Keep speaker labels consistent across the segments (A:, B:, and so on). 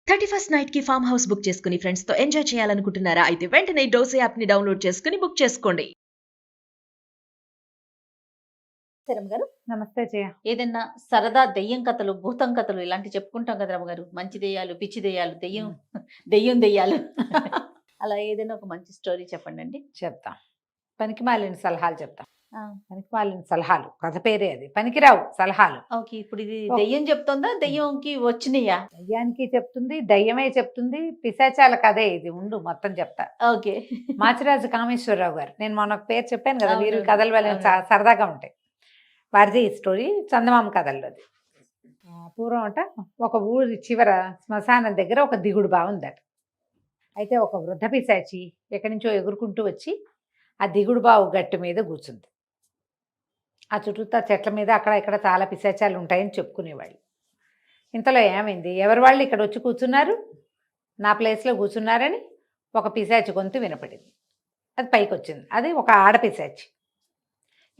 A: 31st night కి farm house book చేసుకుని friends తో ఎంజాయ్ చేయాలనుకుంటున్నారా? అయితే వెంటనే డోసే యాప్ ని డౌన్లోడ్ చేసుకుని బుక్ చేసుకోండి.
B: రమ్మగారు
C: నమస్తే జయ.
B: ఏదైనా సరదా దెయ్యం కథలు, భూతం కథలు ఇలాంటి చెప్పుకుంటాం కదా రమ్మగారు. మంచి దెయ్యాలు, పిచ్చి దెయ్యాలు, దెయ్యం దెయ్యాలు అలా ఏదైనా ఒక మంచి స్టోరీ చెప్పండి అండి.
C: చెప్తాం. పనికిమాలిన సలహాలు చెప్తాం. పనికిమాలిన సలహాలు, కథ పేరే అది. పనికిరావు సలహాలు.
B: ఓకే, ఇప్పుడు ఇది దెయ్యం చెప్తుందా, దెయ్యంకి వచ్చినాయా?
C: దయ్యానికి చెప్తుంది, దయ్యమే చెప్తుంది, పిశాచాల కథే ఇది. ఉండు మొత్తం చెప్తా.
B: ఓకే.
C: మాచిరాజు కామేశ్వరరావు గారు, నేను మొన్న ఒక పేరు చెప్పాను కదా,
B: అవును,
C: వీరు కథలు వెళ్ళి సరదాగా ఉంటాయి. వారిది ఈ స్టోరీ చందమామ కథల్లోది. పూర్వం అంట ఒక ఊరి చివర శ్మశానం దగ్గర ఒక దిగుడు బావి ఉందట. అయితే ఒక వృద్ధ పిశాచి ఎక్కడి నుంచో ఎగురుకుంటూ వచ్చి ఆ దిగుడు బావు గట్టు మీద కూర్చుంది. ఆ చుట్టూతా చెట్ల మీద అక్కడ ఇక్కడ చాలా పిశాచాలు ఉంటాయని చెప్పుకునేవాళ్ళు. ఇంతలో ఏమైంది, ఎవరి వాళ్ళు ఇక్కడ వచ్చి కూర్చున్నారు, నా ప్లేస్లో కూర్చున్నారని ఒక పిశాచి గొంతు వినపడింది. అది పైకి వచ్చింది. అది ఒక ఆడపిశాచి.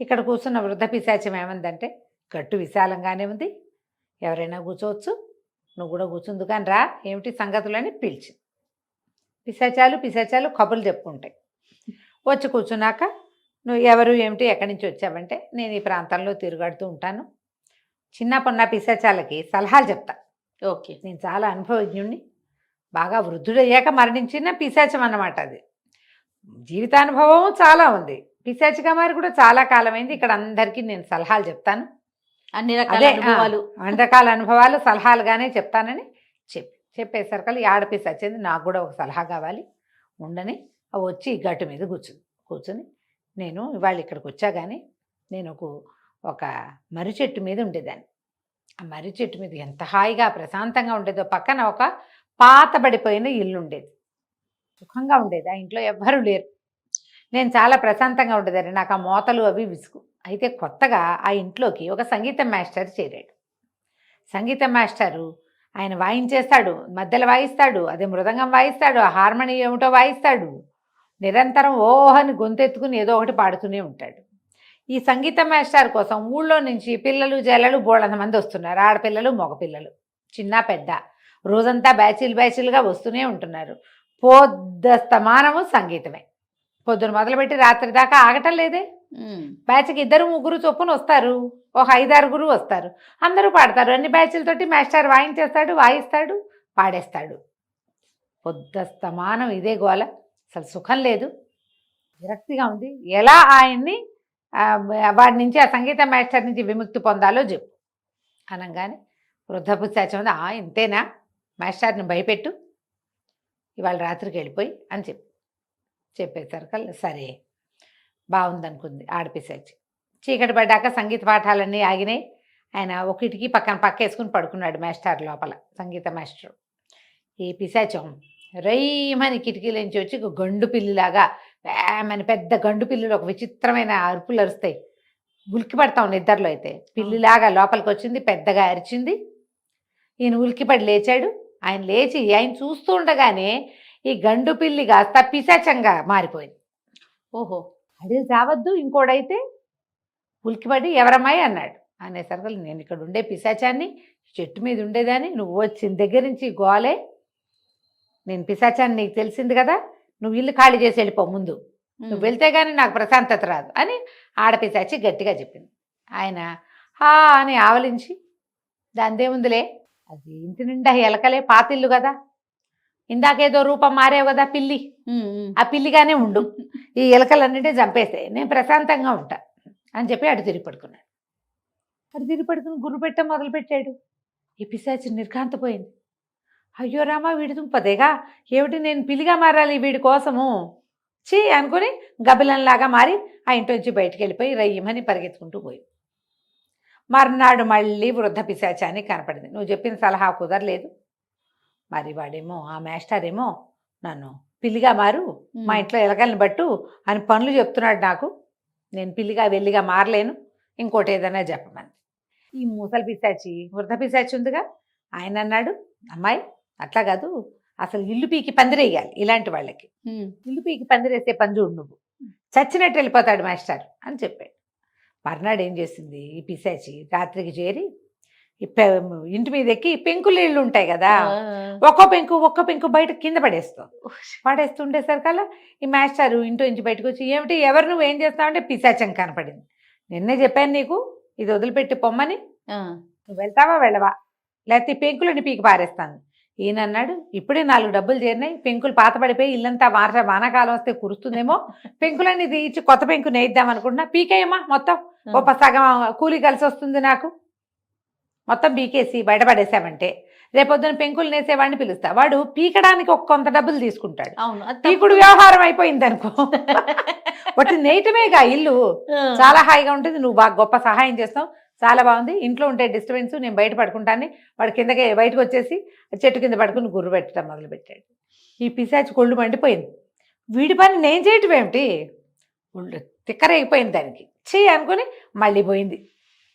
C: ఇక్కడ కూర్చున్న వృద్ధ పిశాచం ఏమందంటే, గట్టు విశాలంగానే ఉంది, ఎవరైనా కూర్చోవచ్చు, నువ్వు కూడా కూర్చుంది కానీ రా, ఏమిటి సంగతులని పిలిచి. పిశాచాలు కబుర్లు చెప్పుకుంటాయి. వచ్చి కూర్చున్నాక, నువ్వు ఎవరు ఏమిటి ఎక్కడి నుంచి వచ్చావంటే, నేను ఈ ప్రాంతంలో తిరుగాడుతూ ఉంటాను, చిన్నపన్న పిశాచాలకి సలహాలు చెప్తా.
B: ఓకే, నేను
C: చాలా అనుభవజ్ఞుణ్ణి, బాగా వృద్ధుడయ్యాక మరణించిన పిశాచం అన్నమాట. అది జీవితానుభవం చాలా ఉంది. పిశాచిగా మారి కూడా చాలా కాలమైంది. ఇక్కడ అందరికీ నేను సలహాలు చెప్తాను,
B: అన్ని రకాల
C: అనుభవాలు సలహాలుగానే చెప్తానని చెప్పేసరికి ఈ ఆడపిశాచింది, నాకు కూడా ఒక సలహా కావాలి ఉండని వచ్చి గట్టు మీద కూర్చుని నేను ఇవాళ ఇక్కడికి వచ్చా కానీ నేను ఒక మర్రి చెట్టు మీద ఉండేదాన్ని. ఆ మర్రి చెట్టు మీద ఎంత హాయిగా ప్రశాంతంగా ఉండేదో, పక్కన ఒక పాతబడిపోయిన ఇల్లు ఉండేది, సుఖంగా ఉండేది. ఆ ఇంట్లో ఎవ్వరూ లేరు, నేను చాలా ప్రశాంతంగా ఉండేదాన్ని. నాకు ఆ మోతలు అవి విసుగు. అయితే కొత్తగా ఆ ఇంట్లోకి ఒక సంగీతం మాస్టర్ చేరాడు. సంగీతం మాస్టరు ఆయన వాయించేస్తాడు, మధ్యలో వాయిస్తాడు, అదే మృదంగం వాయిస్తాడు, ఆ హార్మోనియం ఏమిటో వాయిస్తాడు, నిరంతరం ఓహని గొంతెత్తుకుని ఏదో ఒకటి పాడుతూనే ఉంటాడు. ఈ సంగీత మాస్టర్ కోసం ఊళ్ళో నుంచి పిల్లలు జల్లలు బోళ్ళంత మంది వస్తున్నారు, ఆడపిల్లలు మగపిల్లలు చిన్న పెద్ద, రోజంతా బ్యాచీలుగా వస్తూనే ఉంటున్నారు. పొద్దస్తమానము సంగీతమే, పొద్దున మొదలుపెట్టి రాత్రి దాకా ఆగటం లేదే. బ్యాచ్కి 2-3 చొప్పున వస్తారు, ఒక 5-6 వస్తారు, అందరూ పాడతారు. అన్ని బ్యాచ్లతోటి మాస్టర్ వాయిస్తాడు, పాడేస్తాడు. పొద్దస్తమానం ఇదే గోల, అసలు సుఖం లేదు, విరక్తిగా ఉంది. ఎలా ఆయన్ని వాడి నుంచి, ఆ సంగీత మాస్టర్ నుంచి విముక్తి పొందాలో చెప్పు అనగానే వృద్ధ పిశాచం ఉంది, ఇంతేనా, మాస్టర్ని భయపెట్టు, ఇవాళ రాత్రికి వెళ్ళిపోయి అని చెప్పేసరికి సరే బాగుందనుకుంది ఆడపిశాచి. చీకటి పడ్డాక సంగీత పాఠాలన్నీ ఆగినాయి. ఆయన ఒకటికి పక్క వేసుకుని పడుకున్నాడు మాస్టర్ లోపల, సంగీత మాస్టర్. ఈ పిశాచం రైమని కిటికీలోంచి వచ్చి గండు పిల్లిలాగా వేమని పెద్ద గండు పిల్లులు ఒక విచిత్రమైన అరుపులు అరుస్తాయి, ఉలికి పడతాం నిద్రలో. అయితే పిల్లిలాగా లోపలికి వచ్చింది, పెద్దగా అరిచింది. ఈయన ఉలికిపడి లేచాడు. ఆయన లేచి ఆయన చూస్తూ ఉండగానే ఈ గండు పిల్లి కాస్త పిశాచంగా మారిపోయింది. ఓహో, అడిగి చావద్దు. ఇంకోడైతే ఉలికిపడి ఎవరమ్మాయి అన్నాడు. అనేసరికి నేను ఇక్కడ ఉండే పిశాచాన్ని, చెట్టు మీద ఉండేదాన్ని, నువ్వు వచ్చిన దగ్గర నుంచి గోలే, నేను పిశాచాన్ని నీకు తెలిసింది కదా, నువ్వు ఇల్లు ఖాళీ చేసి వెళ్ళిపో ముందు, నువ్వు వెళ్తే కానీ నాకు ప్రశాంతత రాదు అని ఆడపిశాచి గట్టిగా చెప్పింది. ఆయన హా అని ఆవలించి, దానిదేముందిలే, అది ఇంటి నిండా ఎలకలే, పాతిల్లు కదా, ఇందాకేదో రూపం మారేవు కదా పిల్లి, ఆ పిల్లిగానే ఉండు, ఈ ఎలకలన్నింటినీ చంపేస్తే నేను ప్రశాంతంగా ఉంటా అని చెప్పి అటు తిరిగి పడుకున్నాడు. గుర్రు పెట్ట మొదలుపెట్టాడు. ఈ పిశాచి నిర్ఘాంతపోయింది. అయ్యో రామా, వీడి దుంపదేగా, ఏమిటి నేను పిల్లిగా మారాలి వీడి కోసము, చీ అనుకుని గబిలంలాగా మారి ఆ ఇంటి నుంచి బయటికి వెళ్ళిపోయి రయ్యమని పరిగెత్తుకుంటూ పోయి. మర్నాడు మళ్ళీ వృద్ధ పిశాచాన్ని కనపడింది. నువ్వు చెప్పిన సలహా కుదరలేదు, మరి వాడేమో ఆ మాస్టర్ ఏమో నన్ను పిల్లిగా మారు, మా ఇంట్లో ఎలకల్ని బట్టు అని పనులు చెప్తున్నాడు నాకు, నేను పిల్లిగా వెళ్ళిగా మారలేను, ఇంకోటి ఏదైనా చెప్పమని. ఈ ముసలి పిశాచి, వృద్ధ పిశాచి ఉందిగా, ఆయన అన్నాడు, అమ్మాయి అట్లా కాదు, అసలు ఇల్లు పీకి పందిరేయాలి ఇలాంటి వాళ్ళకి, ఇల్లు పీకి పందిరేసే పని చూడు, నువ్వు చచ్చినట్టు వెళ్ళిపోతాడు మాస్టర్ అని చెప్పాడు. మర్నాడు ఏం చేసింది ఈ పిశాచి, రాత్రికి చేరి ఇంటి మీద ఎక్కి పెంకులు ఇళ్ళు ఉంటాయి కదా, ఒక్క పెంకు బయట కింద పడేస్తుండేసరికల్లా ఈ మాస్టారు ఇంటి నుంచి బయటకు వచ్చి, ఏమిటి ఎవరు నువ్వు ఏం చేస్తావు అంటే, పిశాచం కనపడింది. నిన్నే చెప్పాను నీకు ఇది వదిలిపెట్టి పొమ్మని, నువ్వు వెళ్తావా వెళ్ళవా, లేకపోతే ఈ పెంకులని పీకి పారేస్తాను. ఈయన అన్నాడు, ఇప్పుడే 4 డబ్బులు చేరినాయి, పెంకులు పాత పడిపోయి ఇల్లంతా వానాకాలం వస్తే కురుస్తుందేమో, పెంకులన్నీ తీయించి కొత్త పెంకు నేయిద్దాం అనుకుంటున్నా, పీకేయమ్మా మొత్తం, సగం కూలి కలిసి వస్తుంది నాకు, మొత్తం పీకేసి బయటపడేసామంటే రేపొద్దున పెంకులు నేసేవాడిని పిలుస్తా, వాడు పీకడానికి కొంత డబ్బులు తీసుకుంటాడు. పీకుడు వ్యవహారం అయిపోయింది అనుకో. ఒకటి నేయటమేగా ఇల్లు చాలా హాయిగా ఉంటుంది, నువ్వు బాగా గొప్ప సహాయం చేస్తావు, చాలా బాగుంది, ఇంట్లో ఉంటే డిస్టర్బెన్స్, నేను బయట పడుకుంటాను. వాడు కిందకి బయటకు వచ్చేసి చెట్టు కింద పడుకుని గుర్రు పెట్టడం మొదలుపెట్టాడు. ఈ పిశాచి కొళ్ళు మండిపోయింది, వీడి పని నేను చేయటం ఏమిటి, ఒళ్ళు తిక్కరైపోయింది దానికి, చెయ్యి అనుకుని మళ్ళీ పోయింది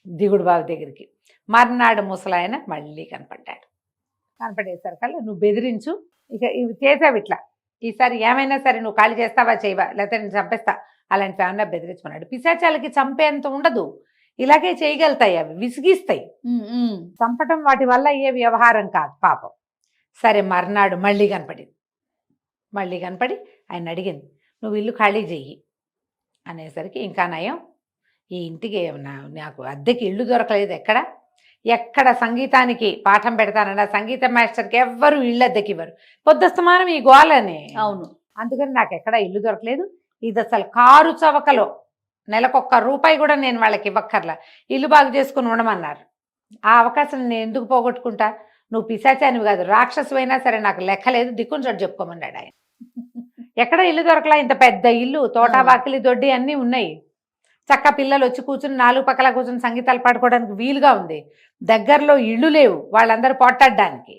C: దిగుడు బావి దగ్గరికి. మర్నాడు ముసలాయన మళ్ళీ కనపడేసరికల్లా, నువ్వు బెదిరించు, ఇక ఇవి చేసావు ఇట్లా, ఈసారి ఏమైనా సరే నువ్వు ఖాళీ చేస్తావా చేయవా, లేకపోతే నేను చంపేస్తా, అలాంటి ఏమన్నా బెదిరించమన్నాడు. పిశాచాలకి చంపేంత ఉండదు, ఇలాగే చేయగలుగుతాయి, అవి విసిగిస్తాయి, చంపటం వాటి వల్ల అయ్యే వ్యవహారం కాదు పాపం. సరే మర్నాడు మళ్ళీ కనపడి ఆయన అడిగింది, నువ్వు ఇల్లు ఖాళీ చెయ్యి అనేసరికి, ఇంకా నయం ఈ ఇంటికి నాకు అద్దెకి ఇల్లు దొరకలేదు, ఎక్కడ సంగీతానికి పాఠం పెడతానన్నా సంగీత మాస్టర్కి ఎవ్వరు ఇళ్ళు అద్దెకి ఇవ్వరు, పొద్దుస్తమానం ఈ గోలని. అవును, అందుకని నాకు ఎక్కడ ఇల్లు దొరకలేదు, ఇది అసలు కారు చవకలో నెలకొక్క రూపాయి కూడా నేను వాళ్ళకి ఇవ్వక్కర్లా, ఇల్లు బాగు చేసుకుని ఉండమన్నారు. ఆ అవకాశం నేను ఎందుకు పోగొట్టుకుంటా, నువ్వు పిశాచానివి కాదు, రాక్షసు అయినా సరే నాకు లెక్కలేదు, దిక్కుని చోటు చెప్పుకోమన్నాడు ఆయన. ఎక్కడ ఇల్లు దొరకలా, ఇంత పెద్ద ఇల్లు, తోట వాకిలి దొడ్డి అన్నీ ఉన్నాయి, చక్క పిల్లలు వచ్చి కూర్చుని 4 పక్కల కూర్చుని సంగీతాలు పాడుకోవడానికి వీలుగా ఉంది, దగ్గరలో ఇళ్ళు లేవు వాళ్ళందరూ పోట్లాడడానికి,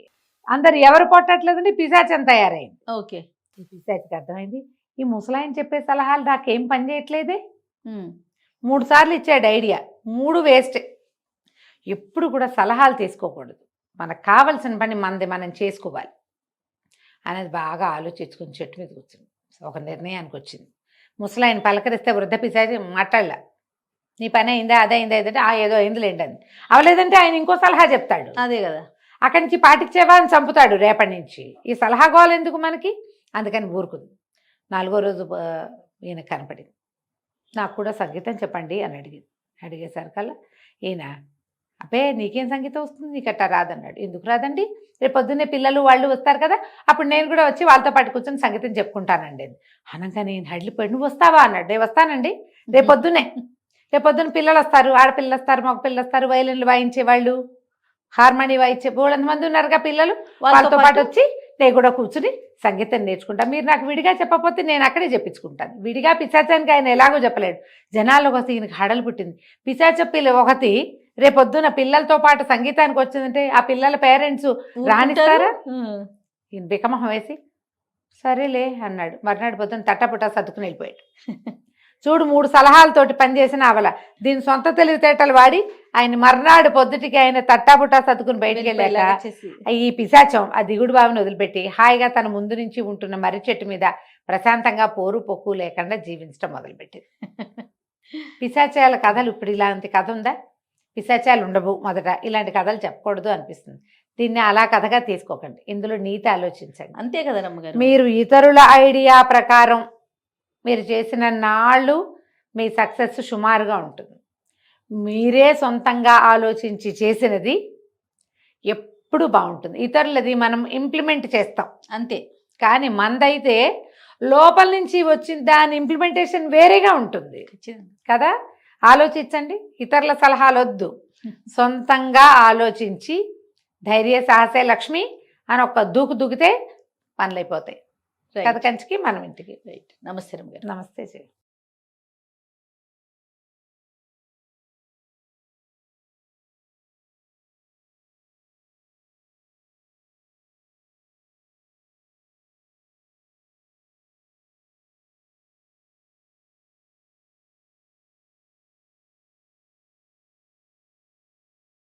C: అందరు ఎవరు పోట్లాడలేదంటే పిశాచం తయారైంది. ఓకే, ఈ పిశాచికి అర్థమైంది, ఈ ముసలాయన చెప్పే సలహాలు నాకేం పని చేయట్లేదే, 3 సార్లు ఇచ్చాడు ఐడియా, 3 వేస్ట్. ఎప్పుడు కూడా సలహాలు తీసుకోకూడదు, మనకు కావలసిన పని మనం చేసుకోవాలి అనేది బాగా ఆలోచించుకుని చెట్టు మీద కూర్చుంది. ఒక నిర్ణయానికి వచ్చింది. ముసలాయన పలకరిస్తే వృద్ధ పిశాచి మాట్లాడలా, నీ పని అయిందా అదే అయిందా ఏదంటే ఏదో అయిందిలేండి అని, అవలేదంటే ఆయన ఇంకో సలహా చెప్తాడు, అదే కదా, అక్కడి నుంచి పాటించేవా అని చంపుతాడు రేపటి నుంచి, ఈ సలహా గోలు ఎందుకు మనకి, అందుకని ఊరుకుంది. 4వ రోజు ఈయన కనపడింది, నాకు కూడా సంగీతం చెప్పండి అని అడిగేసరికల్లా ఈయన, అబ్బే నీకేం సంగీతం వస్తుంది, నీకట్ట రాదన్నాడు. ఎందుకు రాదండి, రేపు పొద్దున్నే పిల్లలు వాళ్ళు వస్తారు కదా, అప్పుడు నేను కూడా వచ్చి వాళ్ళతో పాటు కూర్చొని సంగీతం చెప్పుకుంటానండి. అనగా నేను హడ్లిపోయి, నువ్వు వస్తావా అన్నాడు. నేను వస్తానండి, రేపొద్దున్న పిల్లలు వస్తారు, ఆడపిల్లలు వస్తారు, మగ పిల్లలు వస్తారు, వైలిన్లు వాయించే వాళ్ళు, హార్మోని వాయించే బోళ్ళంత మంది ఉన్నారుగా పిల్లలు, వాళ్ళతో పాటు వచ్చి నేను కూడా కూర్చుని సంగీతం నేర్చుకుంటా, మీరు నాకు విడిగా చెప్పకపోతే నేను అక్కడే చెప్పించుకుంటాను. విడిగా పిశాచానికి ఆయన ఎలాగో చెప్పలేడు, జనాలకు వస్తే ఈయనకి హడలు పుట్టింది. పిశాచ పిల్ల ఒకటి రేపొద్దున పిల్లలతో పాటు సంగీతానికి వచ్చిందంటే ఆ పిల్లల పేరెంట్స్ రానిస్తారా? ఈయన బికమహం వేసి సరేలే అన్నాడు. మర్నాడు పొద్దున తట్టపుట్టా సర్దుకుని వెళ్ళిపోయాడు. చూడు 3 సలహాలతోటి పనిచేసిన అవల, దీని సొంత తెలివితేటలు వాడి ఆయన మర్నాడు పొద్దుటికి ఆయన తట్టాపుట్టా సర్దుకుని బయటికి వెళ్ళాక ఈ పిశాచం ఆ దిగుడు బావిని వదిలిపెట్టి హాయిగా తన ముందు నుంచి ఉంటున్న మర్రి చెట్టు మీద ప్రశాంతంగా పోరు పొక్కు లేకుండా జీవించడం మొదలుపెట్టింది. పిశాచాల కథలు ఇప్పుడు ఇలాంటి కథ ఉందా? పిశాచాలు ఉండవు మొదట, ఇలాంటి కథలు చెప్పకూడదు అనిపిస్తుంది. దీన్ని అలా కథగా తీసుకోకండి, ఇందులో నీతి ఆలోచించండి. అంతే కదా రమ్మగారు, మీరు ఇతరుల ఐడియా ప్రకారం మీరు చేసిన నాళ్ళు మీ సక్సెస్ సుమారుగా ఉంటుంది. మీరే సొంతంగా ఆలోచించి చేసినది ఎప్పుడు బాగుంటుంది. ఇతరులది మనం ఇంప్లిమెంట్ చేస్తాం అంతే, కానీ మనదైతే లోపల నుంచి వచ్చిన దాని ఇంప్లిమెంటేషన్ వేరేగా ఉంటుంది కదా. ఆలోచించండి, ఇతరుల సలహాలు వద్దు, సొంతంగా ఆలోచించి ధైర్య సాహసే లక్ష్మి అని ఒక దూకితే పనులు అయిపోతాయి. కథ కంచికి మనం ఇంటికి. రైట్, నమస్తే. నమస్తే.